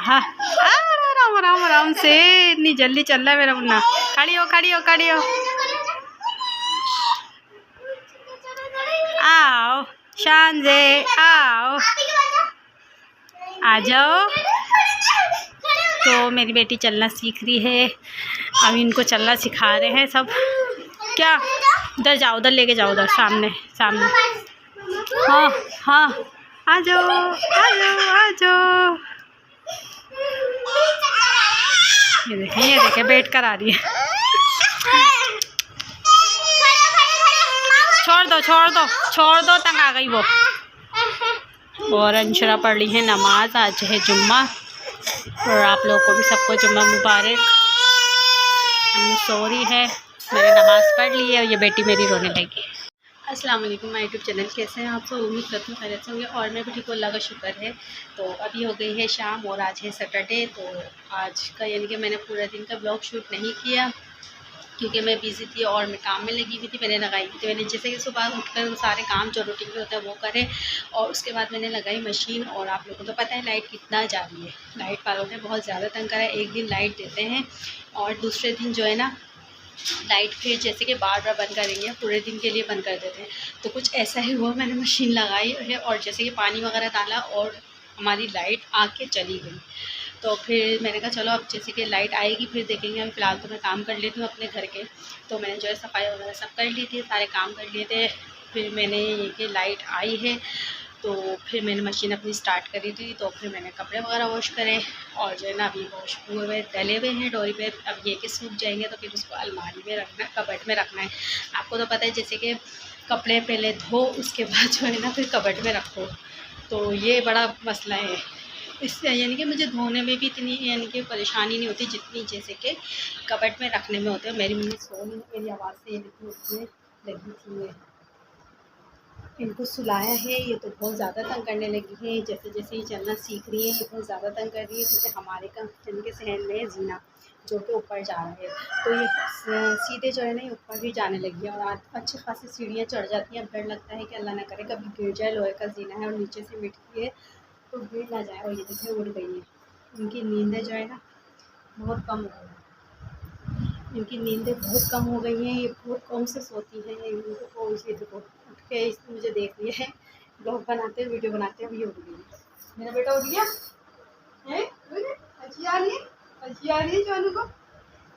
हाँ, आराम आराम आराम से, इतनी जल्दी चल रहा है मेरा मुन्ना। खड़ी हो खड़ी हो खड़ी हो। आओ शानजे, आओ आ जाओ। तो मेरी बेटी चलना सीख रही है, अब इनको चलना सिखा रहे हैं सब। क्या, उधर जाओ, उधर लेके जाओ, उधर सामने सामने। हाँ हाँ, आ जाओ आ जाओ आ जाओ। ये देखें बैठ कर आ रही है। छोड़ दो छोड़ दो छोड़ दो, तंग आ गई वो। और अंशरा पढ़ ली है नमाज, आज है जुम्मा, और आप लोगों को भी सबको जुम्मा मुबारक। अम्मी सो रही है, मैंने नमाज़ पढ़ ली है और ये बेटी मेरी रोने लगी। अस्सलाम वालेकुम, माय यूट्यूब चैनल। कैसे हैं आप सब? उम्मीद करती हूँ खैरियत से होंगे और मैं भी ठीक हूँ, अल्लाह का शुक्र है। तो अभी हो गई है शाम और आज है सैटरडे। तो आज का यानी कि मैंने पूरा दिन का ब्लॉग शूट नहीं किया क्योंकि मैं बिज़ी थी और मैं काम में लगी हुई थी। मैंने लगाई थी, मैंने जैसे कि सुबह उठकर सारे काम जो रूटीन में होता है वो करें और उसके बाद मैंने लगाई मशीन। और आप लोगों को तो पता है लाइट कितना जा रही है, लाइट वालों ने बहुत ज़्यादा तंग करा है। एक दिन लाइट देते हैं और दूसरे दिन जो है ना लाइट फिर जैसे कि बार बार बंद करेंगे, पूरे दिन के लिए बंद कर देते हैं। तो कुछ ऐसा ही हुआ, मैंने मशीन लगाई है और जैसे कि पानी वगैरह डाला और हमारी लाइट आके चली गई। तो फिर मैंने कहा चलो अब जैसे कि लाइट आएगी फिर देखेंगे। अभी फ़िलहाल तो मैं काम कर लेती हूँ अपने घर के। तो मैंने जो है सफाई वगैरह सब कर ली थी, सारे काम कर लिए थे। फिर मैंने ये कि लाइट आई है तो फिर मैंने मशीन अपनी स्टार्ट करी थी। तो फिर मैंने कपड़े वगैरह वॉश करे और जो है ना अभी वॉश हुए हुए डले हुए हैं डोरी पे। अब ये कि सूख जाएंगे तो फिर उसको अलमारी में रखना, कबर्ड में रखना है। आपको तो पता है जैसे कि कपड़े पहले धो उसके बाद जो है ना फिर कबर्ड में रखो, तो ये बड़ा मसला है। इससे यानी कि मुझे धोने में भी इतनी यानी कि परेशानी नहीं होती जितनी जैसे कि कबर्ड में रखने में होते हैं। मेरी मम्मी सो नहीं, मेरी आवाज़ से ये लगी थी। इनको सुलाया है, ये तो बहुत ज़्यादा तंग करने लगी है। जैसे जैसे ये चलना सीख रही है ये बहुत ज़्यादा तंग कर रही है क्योंकि हमारे का इनके सहन में है जीना जो कि ऊपर जा रहा है। तो ये सीधे जो है ना ये ऊपर भी जाने लगी है और अच्छी खासी सीढ़ियाँ चढ़ जाती हैं। अब डर लगता है कि अल्लाह ना करे कभी गिर जाए, लोहे का जीना है और नीचे से मिटती है तो गिर ना जाए। और ये देखिए उड़ गई है। इनकी नींदें जो है ना बहुत कम हो गई, इनकी नींदें बहुत कम हो गई हैं, ये बहुत कम से सोती हैं। इनको इसी देखो उठ के मुझे देख लिया है, ब्लॉग बनाते वीडियो बनाते हुए उठ गई है। मेरा बेटा उठ गया है, अच्छी आ रही है, अच्छी आ रही है जानू को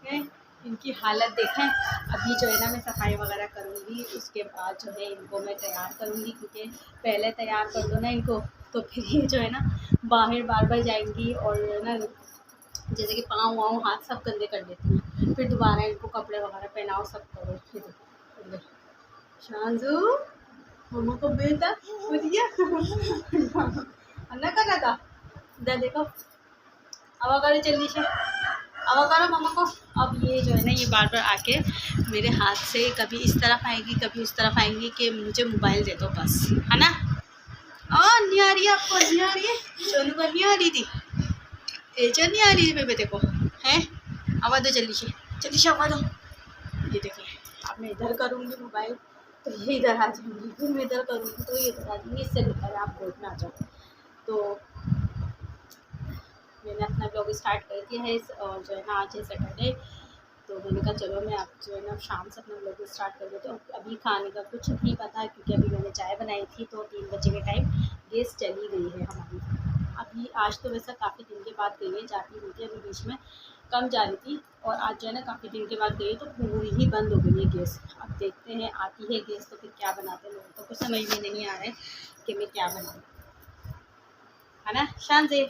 है। इनकी हालत देखें। अभी जो है ना मैं सफाई वगैरह करूँगी, उसके बाद जो है इनको मैं तैयार करूँगी क्योंकि पहले तैयार कर दो ना इनको तो फिर ये जो है ना बाहर बार बार जाएंगी और ना जैसे कि पाँव वाँव हाथ सब गंदे कर देती हैं। फिर दोबारा इनको कपड़े वगैरह पहनाओ सब करो। फिर शांजू मम्मा को बेटा उठ गया अन्ना कर रहा था, इधर देखो अब करो जल्दी से, अब करो मम्मा को। अब ये जो है ना ये बार बार आके मेरे हाथ से कभी इस तरफ आएगी कभी उस तरफ आएंगी कि मुझे मोबाइल दे दो बस, है ना। नहीं आ रही है आपको, नहीं आ रही है सोनू पर, नहीं आ रही थी एजर, नहीं आ रही थी बेटे को है। आवा दो जल्दी से आवा दो। ये देखिए अब मैं इधर करूँगी मोबाइल तो ये इधर आ जाएंगी, फिर मैं इधर करूँगी तो ये इधर आ जाएंगी। इससे बेहतर आप बोर्ड में आ जाओ। तो मैंने अपना ब्लॉग स्टार्ट कर दिया है और जो है ना आज है सैटरडे। तो मैंने कहा चलो मैं आप जो है ना शाम से अपना ब्लॉग स्टार्ट कर देती हूँ। अभी खाने का कुछ नहीं पता क्योंकि अभी मैंने चाय बनाई थी तो 3 बजे के टाइम गैस चली गई है हमारी। अभी आज तो वैसा काफ़ी दिन के बाद गई है, जाती हुई थी अभी बीच में कम जा रही थी और आज जो है ना काफ़ी दिन के बाद गई तो पूरी ही बंद हो गई है गैस। अब देखते हैं आती है गैस तो फिर क्या बनाते हैं, लोगों को कुछ समझ में नहीं आ रहा है कि मैं क्या बनाऊँ, है ना। शान से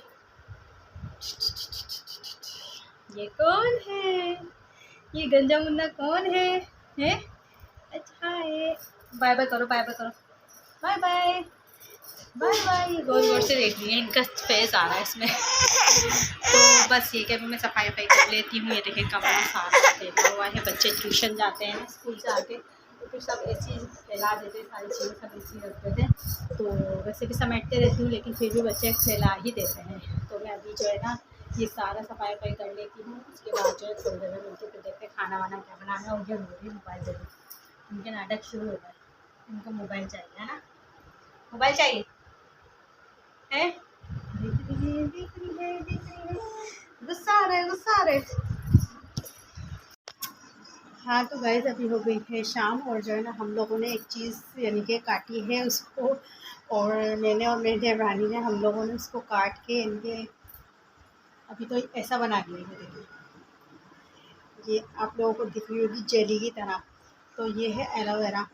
ये कौन है, ये गंजा मुन्ना कौन है हैं? अच्छा है, बाय बाय करो, बाय बाय करो, बाय बाय बाय बाय। गौर गौर से देख रही है, इनका फेस आ रहा है इसमें तो बस ये कि अभी मैं सफाई वफाई कर लेती हूँ। ये देखें कमरा सारा फैला हुआ है, बच्चे ट्यूशन जाते हैं स्कूल से आके तो फिर सब ऐसी फैला देते हैं, सारी चीज़ें सब ऐसी रख देते हैं। तो वैसे भी समेटते रहती हूँ लेकिन फिर भी बच्चे फैला ही देते हैं। तो मैं अभी जो है ना ये सारा सफाई वफाई कर लेती हूँ, उसके बाद जो है थोड़ी देर में मिलती फिर देखते खाना वाना क्या बनाना है। और ये रोटी मोबाइल दे दो, उनके नाटक शुरू हो गए, उनको मोबाइल चाहिए है ना, मोबाइल चाहिए है। देख रही है गुस्सा आ रहे। हाँ तो गाइस अभी हो गई है शाम और जो है ना हम लोगों ने एक चीज़ यानी कि काटी है उसको, और मैंने और मेरी देवरानी ने हम लोगों ने उसको काट के यानी कि अभी तो ऐसा बना लिया है। देखिए ये आप लोगों को दिख रही होगी जेली की तरह। तो ये है एलोवेरा।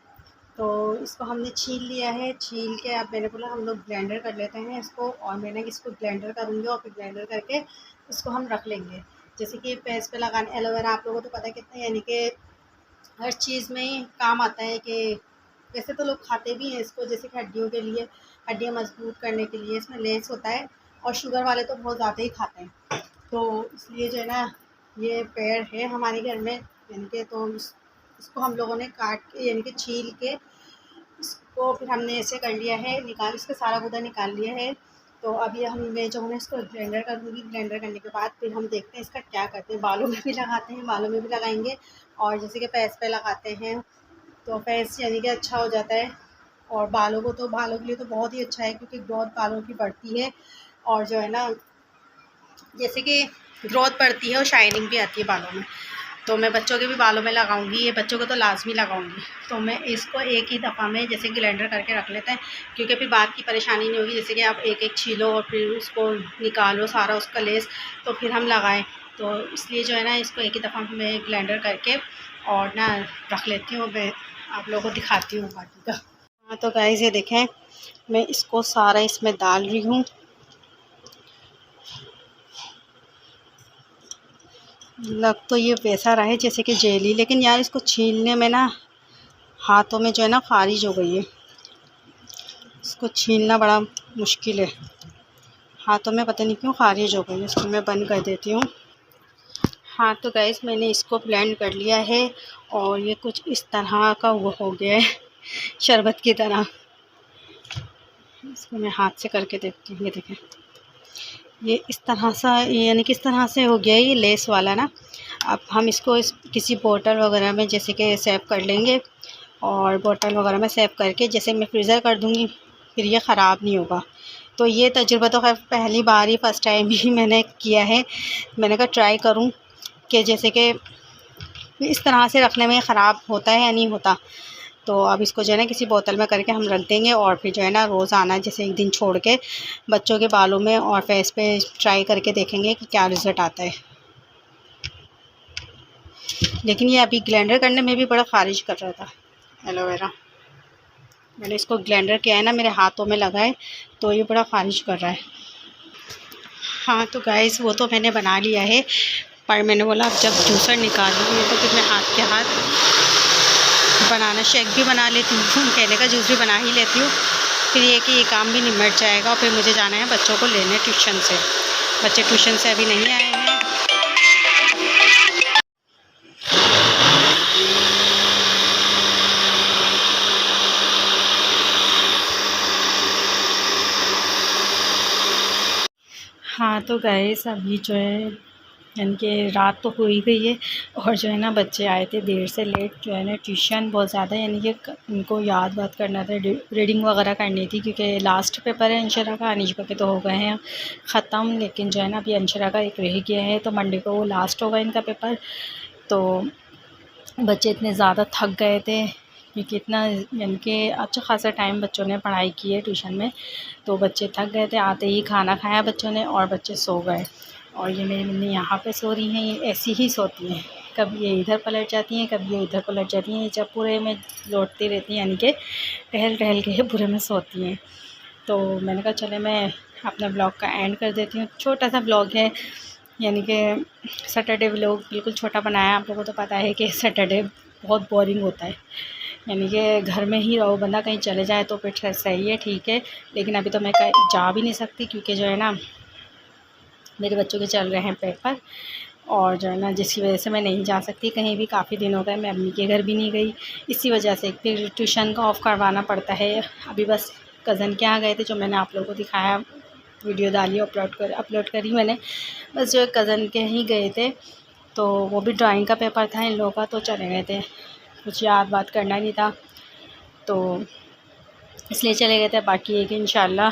तो इसको हमने छील लिया है, छील के अब मैंने बोला हम लोग ब्लेंडर कर लेते हैं इसको, और मैंने इसको ब्लेंडर करूँगी और फिर ब्लेंडर करके इसको हम रख लेंगे। जैसे कि फेस पे लगाने एलोवेरा आप लोगों को तो पता है कितना यानी कि हर चीज़ में ही काम आता है। कि वैसे तो लोग खाते भी हैं इसको, जैसे कि हड्डियों के लिए, हड्डियाँ मजबूत करने के लिए इसमें लेंस होता है, और शुगर वाले तो बहुत ज़्यादा ही खाते हैं। तो इसलिए जो है ना ये पेड़ है हमारे घर में यानी कि, तो इसको हम लोगों ने काट के यानी कि छील के इसको फिर हमने ऐसे कर लिया है, निकाल इसका सारा गूदा निकाल लिया है। तो अभी मैं जो है इसको ब्लेंडर करूँगी, ब्लेंडर करने के बाद फिर हम देखते हैं इसका क्या करते हैं। बालों में भी लगाते हैं, बालों में भी लगाएंगे, और जैसे कि फेस पे लगाते हैं तो फेस यानी कि अच्छा हो जाता है। और बालों को तो बालों के लिए तो बहुत ही अच्छा है, क्योंकि ग्रोथ बालों की बढ़ती है, और जो है ना जैसे कि ग्रोथ बढ़ती है और शाइनिंग भी आती है बालों में। तो मैं बच्चों के भी बालों में लगाऊंगी, ये बच्चों को तो लाजमी लगाऊंगी। तो मैं इसको एक ही दफ़ा में जैसे ग्लेंडर करके रख लेते हैं, क्योंकि फिर बात की परेशानी नहीं होगी। जैसे कि आप एक एक छीलो और फिर उसको निकालो सारा उसका लेस, तो फिर हम लगाएं। तो इसलिए जो है ना इसको एक ही दफ़ा में ग्लेंडर करके और ना रख लेती हूँ। मैं आप लोगों को दिखाती हूँ बाकी का। हाँ तो गाइस ये देखें, मैं इसको सारा इसमें डाल रही हूँ। लग तो ये वैसा रहा है जैसे कि जेली, लेकिन यार इसको छीलने में ना हाथों में जो है ना ख़ारिज हो गई है। इसको छीलना बड़ा मुश्किल है, हाथों में पता नहीं क्यों ख़ारिज हो गई है। इसको मैं बंद कर देती हूँ। हाँ तो गैस मैंने इसको ब्लेंड कर लिया है, और ये कुछ इस तरह का वो हो गया है शरबत की तरह। इसको मैं हाथ से करके देखती हूँ। ये देखें, ये इस तरह सा यानी किस तरह से हो गया है ये लेस वाला ना। अब हम इसको किसी बोतल वगैरह में जैसे कि सेव कर लेंगे, और बोतल वगैरह में सेव करके जैसे मैं फ्रीज़र कर दूँगी, फिर ये ख़राब नहीं होगा। तो ये तजुर्बा तो खैर पहली बार ही फ़र्स्ट टाइम ही मैंने किया है। मैंने कहा ट्राई करूँ कि जैसे कि इस तरह से रखने में ख़राब होता है या नहीं होता। तो अब इसको जो है ना किसी बोतल में करके हम रख देंगे, और फिर जो है ना रोज़ाना जैसे एक दिन छोड़ के बच्चों के बालों में और फेस पे ट्राई करके देखेंगे कि क्या रिज़ल्ट आता है। लेकिन ये अभी ग्लेंडर करने में भी बड़ा ख़ारिज कर रहा था एलोवेरा। मैंने इसको ग्लेंडर किया है ना, मेरे हाथों में लगा है, तो ये बड़ा ख़ारिज कर रहा है। हाँ तो गाइस वो तो मैंने बना लिया है, पर मैंने बोला अब जब जूसर निकालूंगी तो फिर मैं हाथ के हाथ बनाना शेक भी बना लेती हूँ, केले का जूस भी बना ही लेती हूँ। फिर ये कि ये काम भी निमट जाएगा, और फिर मुझे जाना है बच्चों को लेने ट्यूशन से। बच्चे ट्यूशन से अभी नहीं आए हैं। हाँ तो गाइस अभी जो है यानी कि रात तो हो ही गई है, और जो है ना बच्चे आए थे देर से लेट, जो है ना ट्यूशन बहुत ज़्यादा यानी कि उनको याद बात करना था, रीडिंग वगैरह करनी थी, क्योंकि लास्ट पेपर है अंशरा का। अनिशा के तो हो गए हैं ख़त्म, लेकिन जो है ना अभी अंशरा का एक रह गया है, तो मंडे को वो लास्ट होगा इनका पेपर। तो बच्चे इतने ज़्यादा थक गए थे, क्योंकि इतना यानी कि अच्छा खासा टाइम बच्चों ने पढ़ाई की है ट्यूशन में। तो बच्चे थक गए थे, आते ही खाना खाया बच्चों ने और बच्चे सो गए। और ये मेरी मम्मी यहाँ पे सो रही हैं, ये ऐसी ही सोती हैं, कभी ये इधर पलट जाती हैं, कभी ये इधर पलट जाती हैं। ये जब पूरे में लौटती रहती हैं, यानी कि टहल टहल के पूरे में सोती हैं। तो मैंने कहा चले मैं अपना ब्लॉग का एंड कर देती हूँ। छोटा सा ब्लॉग है, यानी कि सैटरडे व्लॉग बिल्कुल छोटा बनाया। आप लोगों को तो पता है कि सैटरडे बहुत बोरिंग होता है, यानी कि घर में ही रहो, बंदा कहीं चले जाए तो फिर सही है, ठीक है। लेकिन अभी तो मैं कहीं जा भी नहीं सकती, क्योंकि जो है ना मेरे बच्चों के चल रहे हैं पेपर, और जो है ना जिसकी वजह से मैं नहीं जा सकती कहीं भी। काफ़ी दिन हो गए मैं अम्मी के घर भी नहीं गई, इसी वजह से फिर ट्यूशन का ऑफ़ करवाना पड़ता है। अभी बस कज़न के यहाँ गए थे, जो मैंने आप लोगों को दिखाया, वीडियो डाली, अपलोड करी मैंने। बस जो कज़न के ही गए थे, तो वो भी ड्राइंग का पेपर था इन लोगों का, तो चले गए थे, कुछ याद बात करना नहीं था, तो इसलिए चले गए थे। बाकी एक इंशाल्लाह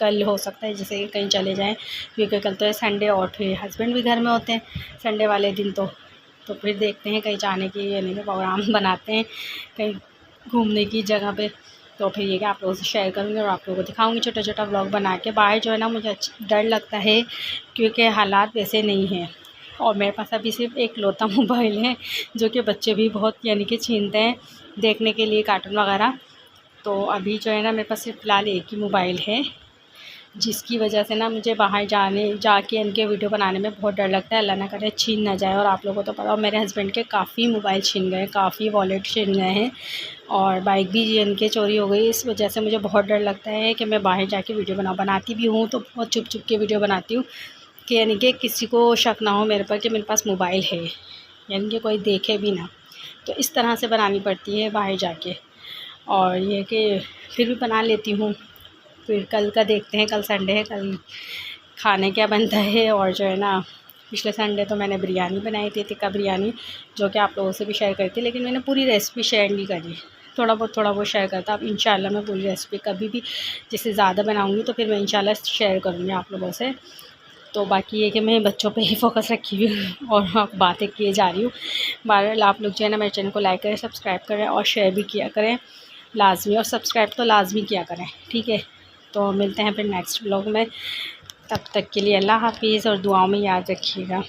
कल हो सकता है जैसे कहीं चले जाएं, क्योंकि कल तो है संडे और फिर हस्बैंड भी घर में होते हैं संडे वाले दिन। तो फिर देखते हैं कहीं जाने की यानी कि प्रोग्राम बनाते हैं कहीं घूमने की जगह पे। तो फिर ये कि आप लोगों से शेयर करूँगी और आप लोगों को दिखाऊँगी छोटा छोटा व्लॉग बना के। बाहर जो है ना मुझे डर लगता है क्योंकि हालात वैसे नहीं हैं, और मेरे पास अभी सिर्फ एक लौता मोबाइल है जो कि बच्चे भी बहुत यानी कि छीनते हैं देखने के लिए कार्टून वगैरह। तो अभी जो है ना मेरे पास सिर्फ फ़िलहाल एक ही मोबाइल है, जिसकी वजह से ना मुझे बाहर जाके इनके वीडियो बनाने में बहुत डर लगता है, अल्लाह ना करे छीन ना जाए। और आप लोगों को तो पता हो मेरे हस्बैंड के काफ़ी मोबाइल छीन गए, काफ़ी वॉलेट छीन गए हैं और बाइक भी इनके चोरी हो गई। इस वजह से मुझे बहुत डर लगता है कि मैं बाहर जाके वीडियो बनाती भी हूँ तो बहुत छुप छुप के वीडियो बनाती हूँ कि यानी कि किसी को शक ना हो मेरे पर कि मेरे पास मोबाइल है, यानी कि कोई देखे भी ना। तो इस तरह से बनानी पड़ती है बाहर जाके, और ये कि फिर भी बना लेती हूँ। फिर कल का देखते हैं, कल संडे है, कल खाने क्या बनता है। और जो है ना पिछले संडे तो मैंने बिरयानी बनाई थी, टिक्का बिरयानी, जो कि आप लोगों से भी शेयर करती, लेकिन मैंने पूरी रेसिपी शेयर नहीं करी, थोड़ा बहुत शेयर करता। अब इंशाल्लाह मैं पूरी रेसिपी कभी भी जैसे ज़्यादा बनाऊँगी तो फिर मैं इंशाल्लाह शेयर करूँगी आप लोगों से। तो बाकी ये कि मैं बच्चों पे ही फ़ोकस रखी हुई हूँ और आप बातें किए जा रही हूँ। बहरहाल आप लोग जो है ना मेरे चैनल को लाइक करें, सब्सक्राइब करें और शेयर भी किया करें लाजमी, और सब्सक्राइब तो लाजमी किया करें, ठीक है। तो मिलते हैं फिर नेक्स्ट ब्लॉग में, तब तक के लिए अल्लाह हाफ़िज़ और दुआओं में याद रखिएगा।